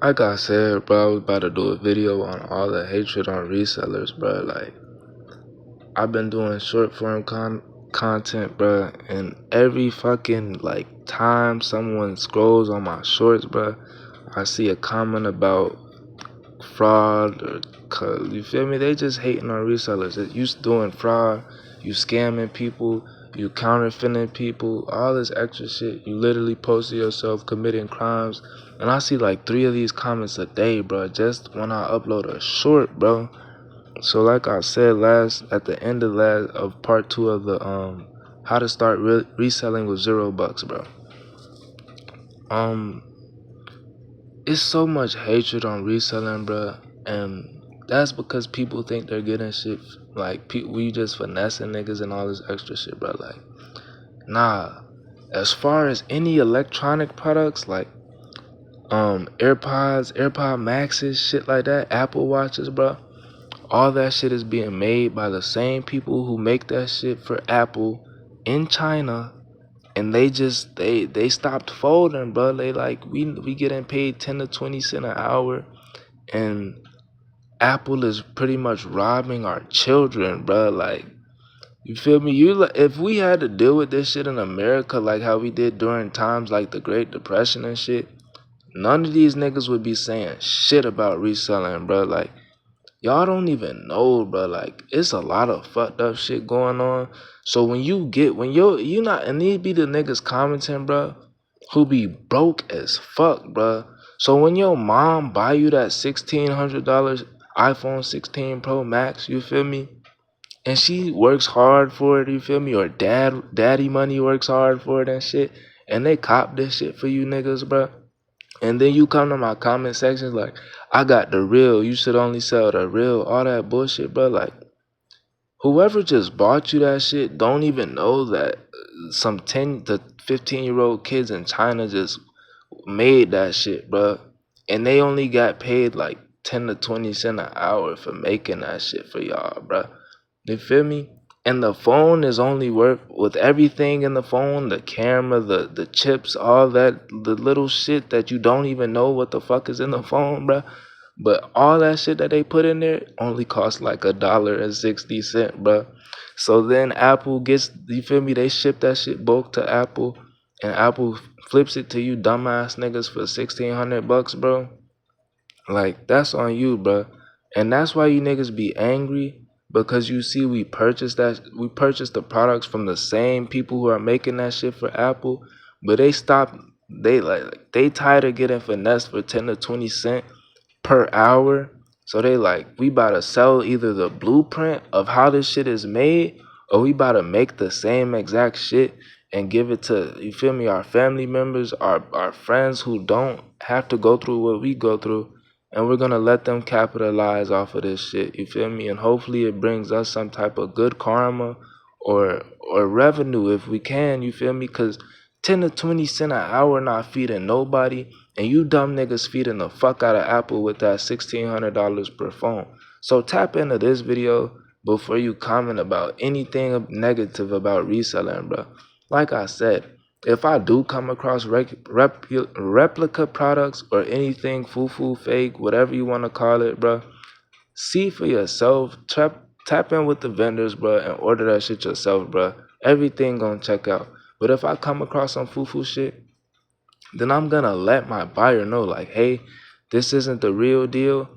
Like I said, bro, I was about to do a video on all the hatred on resellers, bro. Like, I've been doing short form content, bro, and every fucking like time someone scrolls on my shorts, bro, I see a comment about fraud or you feel me? They just hating on resellers. You doing fraud, you scamming people, you counterfeiting people, all this extra shit. You literally posted yourself committing crimes, and I see like 3 of these comments a day, bro. Just when I upload a short, bro. So like I said at the end of part 2 of the how to start reselling with $0, bro. Um, it's so much hatred on reselling, bro, and that's because people think they're getting shit. Like, we just finessing niggas and all this extra shit, bro. Like, nah. As far as any electronic products, like AirPods, AirPod Maxes, shit like that, Apple Watches, bro, all that shit is being made by the same people who make that shit for Apple in China, and they stopped folding, bro. They like, we getting paid 10 to 20 cents an hour, and Apple is pretty much robbing our children, bro. Like, you feel me? If we had to deal with this shit in America like how we did during times like the Great Depression and shit, none of these niggas would be saying shit about reselling, bro. Like, y'all don't even know, bro. Like, it's a lot of fucked up shit going on. So when you not, and these be the niggas commenting, bro, who be broke as fuck, bro. So when your mom buy you that $1,600 iPhone 16 Pro Max, you feel me? And she works hard for it, you feel me? Or daddy money works hard for it and shit. And they cop this shit for you niggas, bro. And then you come to my comment sections like, I got the real, you should only sell the real, all that bullshit, bro. Like, whoever just bought you that shit don't even know that some 10 to 15-year-old kids in China just made that shit, bro. And they only got paid like 10 to 20 cents an hour for making that shit for y'all, bro. You feel me? And the phone is only worth, with everything in the phone, the camera, the chips, all that, the little shit that you don't even know what the fuck is in the phone, bruh. But all that shit that they put in there only costs like $1.60, bruh. So then Apple gets, you feel me? They ship that shit bulk to Apple, and Apple flips it to you dumbass niggas for $1,600, bro. Like, that's on you, bro. And that's why you niggas be angry, because you see we purchased the products from the same people who are making that shit for Apple, but they tired of getting finessed for 10 to 20 cent per hour. So they like, we about to sell either the blueprint of how this shit is made, or we about to make the same exact shit and give it to, you feel me, our family members, our friends who don't have to go through what we go through, and we're gonna let them capitalize off of this shit, you feel me? And hopefully it brings us some type of good karma or revenue if we can, you feel me? Cause 10 to 20 cent an hour not feeding nobody, and you dumb niggas feeding the fuck out of Apple with that $1,600 per phone. So tap into this video before you comment about anything negative about reselling, bro. Like I said, if I do come across replica products or anything foo-foo, fake, whatever you want to call it, bro, see for yourself. Tap in with the vendors, bro, and order that shit yourself, bro. Everything gonna check out. But if I come across some foo-foo shit, then I'm gonna let my buyer know, like, hey, this isn't the real deal.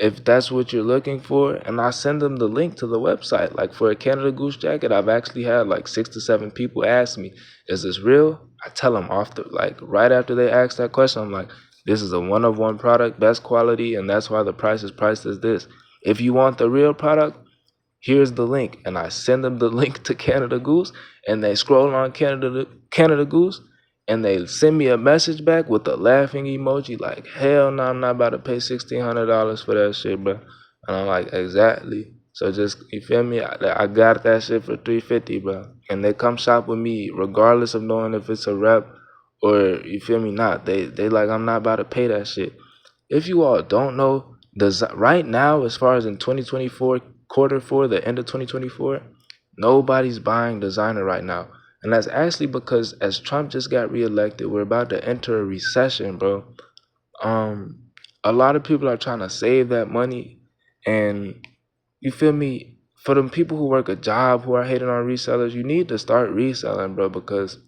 If that's what you're looking for, and I send them the link to the website. Like, for a Canada Goose jacket, I've actually had like 6 to 7 people ask me, is this real? I tell them right after they ask that question, I'm like, this is a one-of-one product, best quality, and that's why the price is priced as this. If you want the real product, here's the link. And I send them the link to Canada Goose, and they scroll on Canada Goose, and they send me a message back with a laughing emoji like, hell no, I'm not about to pay $1,600 for that shit, bro. And I'm like, exactly. So just, you feel me? I got that shit for $350, bro. And they come shop with me regardless of knowing if it's a rep or, you feel me, not. They like, I'm not about to pay that shit. If you all don't know, right now, as far as in 2024, quarter four, the end of 2024, nobody's buying designer right now. And that's actually because as Trump just got reelected, we're about to enter a recession, bro. a lot of people are trying to save that money, and you feel me? For them people who work a job who are hating on resellers, you need to start reselling, bro, because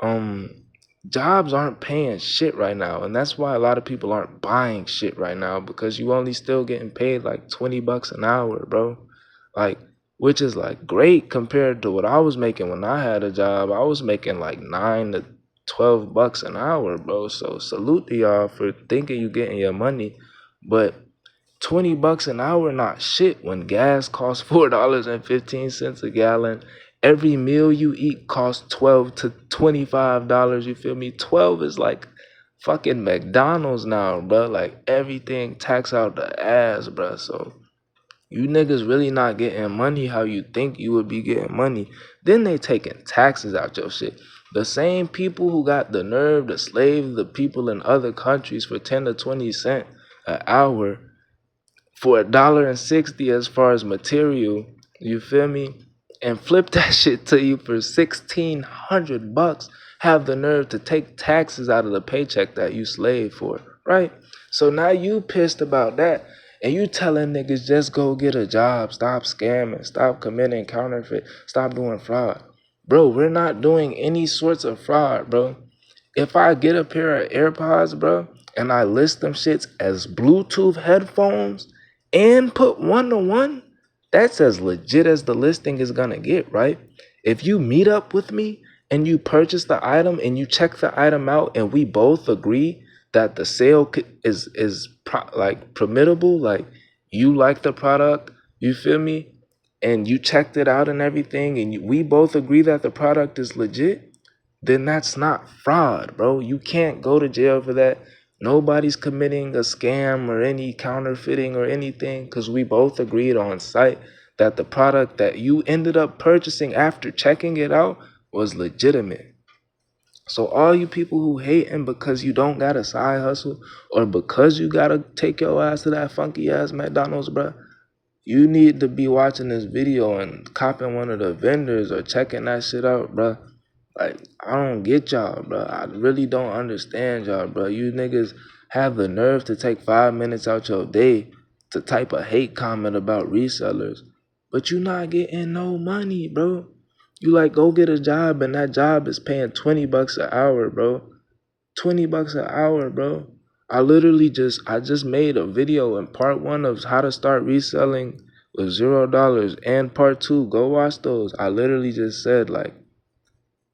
um jobs aren't paying shit right now, and that's why a lot of people aren't buying shit right now, because you only still getting paid like 20 bucks an hour, bro. Like, which is like great compared to what I was making when I had a job. I was making like 9 to 12 bucks an hour, bro. So salute to y'all for thinking you getting your money, but 20 bucks an hour not shit when gas costs $4.15 a gallon. Every meal you eat costs $12 to $25. You feel me? 12 is like fucking McDonald's now, bro. Like everything tax out the ass, bro. So you niggas really not getting money how you think you would be getting money. Then they taking taxes out your shit. The same people who got the nerve to slave the people in other countries for 10 to 20 cents an hour for $1.60 as far as material, you feel me? And flip that shit to you for 1,600 bucks. Have the nerve to take taxes out of the paycheck that you slave for, right? So now you pissed about that, and you telling niggas just go get a job, stop scamming, stop committing counterfeit, stop doing fraud. Bro, we're not doing any sorts of fraud, bro. If I get a pair of AirPods, bro, and I list them shits as Bluetooth headphones and put 1-to-1, that's as legit as the listing is gonna get, right? If you meet up with me and you purchase the item and you check the item out and we both agree that the sale like permittable, like you like the product, you feel me, and you checked it out and everything, and we both agree that the product is legit, then that's not fraud, bro. You can't go to jail for that. Nobody's committing a scam or any counterfeiting or anything, because we both agreed on site that the product that you ended up purchasing after checking it out was legitimate. So all you people who hating because you don't got a side hustle, or because you gotta take your ass to that funky ass McDonald's, bro, you need to be watching this video and copping one of the vendors or checking that shit out, bro. Like, I don't get y'all, bro. I really don't understand y'all, bro. You niggas have the nerve to take 5 minutes out your day to type a hate comment about resellers, but you not getting no money, bro. You like go get a job and that job is paying 20 bucks an hour, bro. 20 bucks an hour, bro. I just made a video in part 1 of how to start reselling with $0, and part 2, go watch those. I literally just said, like,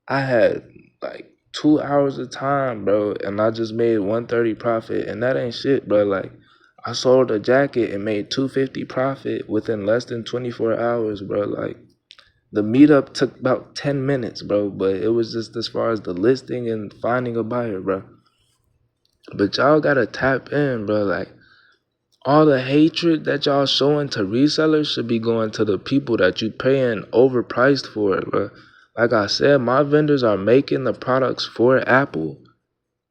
I had like 2 hours of time, bro, and I just made 130 profit, and that ain't shit, bro. Like, I sold a jacket and made 250 profit within less than 24 hours, bro. Like, the meetup took about 10 minutes, bro, but it was just as far as the listing and finding a buyer, bro. But y'all gotta tap in, bro. Like, all the hatred that y'all showing to resellers should be going to the people that you paying overpriced for it, bro. Like I said, my vendors are making the products for Apple,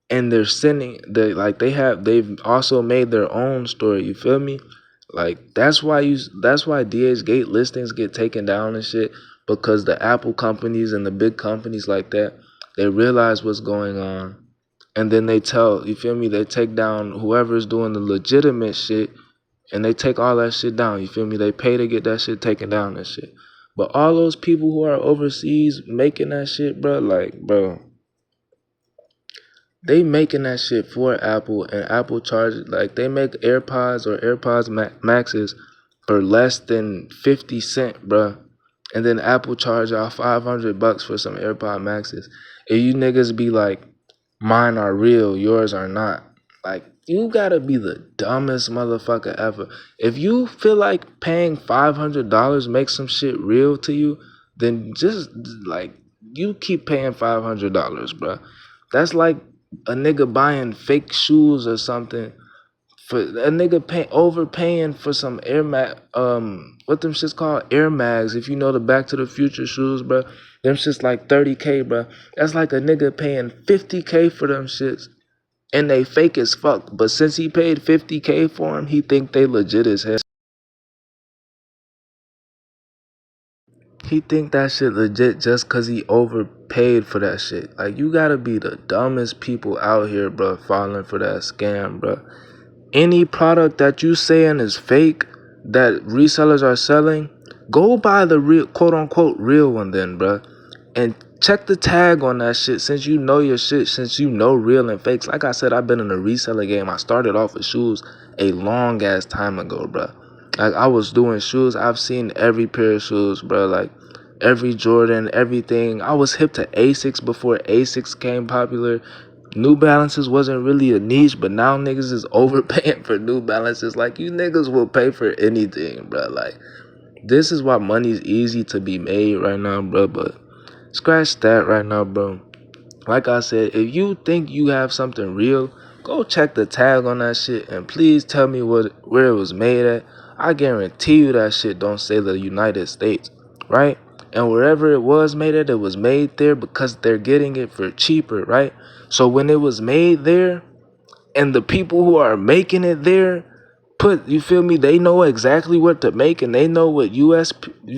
and they're sending they've also made their own store. You feel me? Like, that's why DH Gate listings get taken down and shit, because the Apple companies and the big companies like that, they realize what's going on, and then they tell, you feel me, they take down whoever's doing the legitimate shit, and they take all that shit down. You feel me? They pay to get that shit taken down and shit. But all those people who are overseas making that shit, bro, like, bro, they making that shit for Apple, and Apple charges, like, they make AirPods or AirPods Maxes for less than 50 cent, bro. And then Apple charge y'all 500 bucks for some AirPod Maxes. And you niggas be like, mine are real, yours are not. Like, you gotta be the dumbest motherfucker ever. If you feel like paying $500 makes some shit real to you, then just, like, you keep paying $500, bro. That's like a nigga buying fake shoes or something, for a nigga overpaying for some what them shits called, Air Mags. If you know the Back to the Future shoes, bro, them shits like 30K, bro. That's like a nigga paying 50K for them shits, and they fake as fuck. But since he paid 50K for them, he think they legit as hell. He think that shit legit just cause he overpaid for that shit. Like, you gotta be the dumbest people out here, bro, falling for that scam, bro. any product that you saying is fake that resellers are selling, go buy the real, quote unquote, real one then, bruh. And check the tag on that shit since you know your shit, since you know real and fakes. Like I said, I've been in the reseller game. I started off with shoes a long ass time ago, bruh. Like I was doing shoes. I've seen every pair of shoes, bruh. Like every Jordan, everything. I was hip to Asics before Asics came popular. New Balances wasn't really a niche, but now niggas is overpaying for New Balances. Like, you niggas will pay for anything, bro. Like, this is why money's easy to be made right now, bro. But scratch that right now, bro. Like I said, if you think you have something real, go check the tag on that shit and please tell me where it was made at. I guarantee you that shit don't say the United States, right? And wherever it was made at, it was made there because they're getting it for cheaper, right? So when it was made there, and the people who are making it there you feel me, they know exactly what to make, and they know what you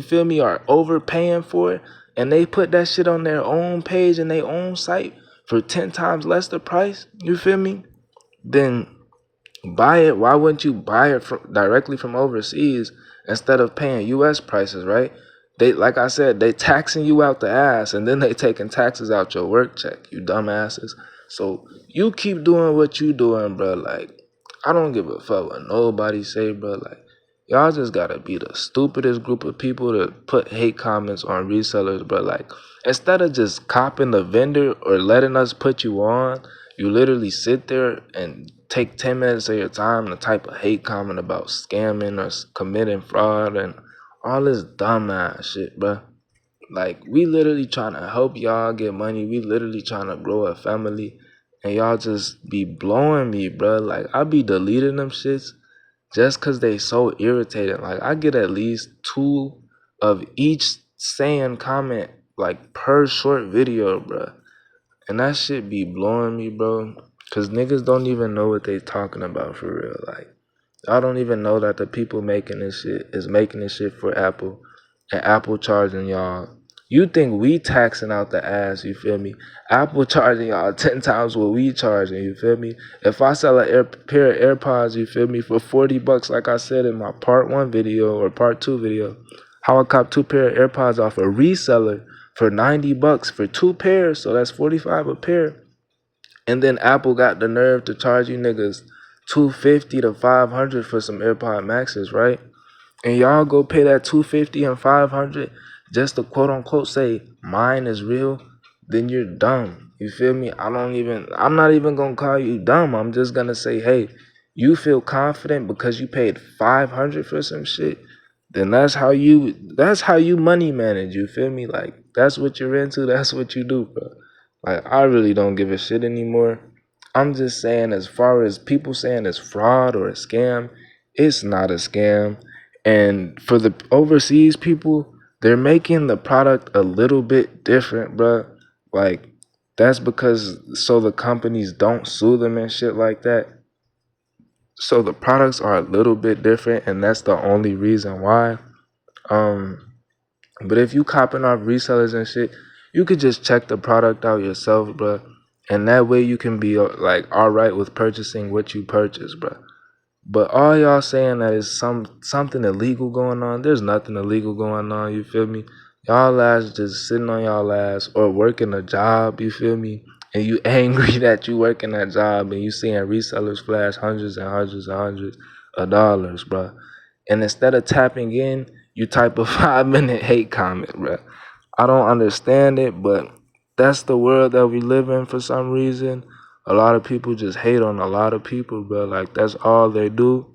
feel me, are overpaying for it, and they put that shit on their own page and their own site for 10 times less the price, you feel me, then buy it. Why wouldn't you buy it directly from overseas instead of paying US prices, right? They, like I said, they taxing you out the ass, and then they taking taxes out your work check, you dumbasses. So you keep doing what you doing, bro. Like, I don't give a fuck what nobody say, bro. Like, y'all just gotta be the stupidest group of people to put hate comments on resellers, bro. Like, instead of just copping the vendor or letting us put you on, you literally sit there and take 10 minutes of your time to type a hate comment about scamming or committing fraud and all this dumbass shit, bro. Like, we literally trying to help y'all get money. We literally trying to grow a family. And y'all just be blowing me, bro. Like, I be deleting them shits just because they so irritating. Like, I get at least 2 of each saying comment, like, per short video, bro. And that shit be blowing me, bro. Because niggas don't even know what they talking about for real. Like, y'all don't even know that the people making this shit is making this shit for Apple. And Apple charging y'all. You think we taxing out the ass, you feel me? Apple charging y'all 10 times what we charging, you feel me? If I sell a pair of AirPods, you feel me, for 40 bucks, like I said in my part 1 video or part 2 video, how I cop 2 pair of AirPods off a reseller for 90 bucks for 2 pairs, so that's 45 a pair. And then Apple got the nerve to charge you niggas 250 to 500 for some AirPod Maxes, right? And y'all go pay that 250 and 500 just to quote unquote say mine is real, then you're dumb. You feel me? I'm not even gonna call you dumb. I'm just gonna say, hey, you feel confident because you paid 500 for some shit, then that's how you money manage, you feel me? Like, that's what you're into, that's what you do, bro. Like, I really don't give a shit anymore. I'm just saying, as far as people saying it's fraud or a scam, it's not a scam. And for the overseas people, they're making the product a little bit different, bro. Like, that's because so the companies don't sue them and shit like that. So the products are a little bit different, and that's the only reason why. But if you copping off resellers and shit, you could just check the product out yourself, bro. And that way you can be like alright with purchasing what you purchase, bro. But all y'all saying that is something illegal going on, there's nothing illegal going on, you feel me? Y'all ass just sitting on y'all ass or working a job, you feel me? And you angry that you working that job and you seeing resellers flash hundreds and hundreds and hundreds of dollars, bro. And instead of tapping in, you type a 5-minute hate comment, bro. I don't understand it, but that's the world that we live in for some reason. A lot of people just hate on a lot of people, bro. Like, that's all they do.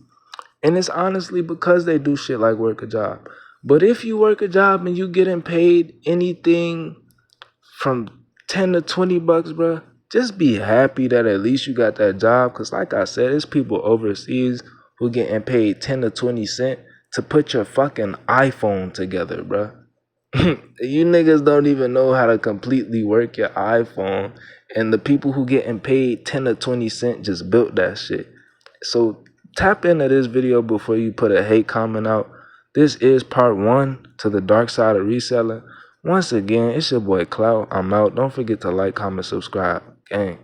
And it's honestly because they do shit like work a job. But if you work a job and you getting paid anything from 10 to 20 bucks, bro, just be happy that at least you got that job. Because like I said, there's people overseas who getting paid 10 to 20 cents to put your fucking iPhone together, bro. You niggas don't even know how to completely work your iPhone. And the people who getting paid 10 to 20 cents just built that shit. So tap into this video before you put a hate comment out. This is part 1 to the dark side of reselling. Once again, it's your boy Clout. I'm out. Don't forget to like, comment, subscribe. Gang.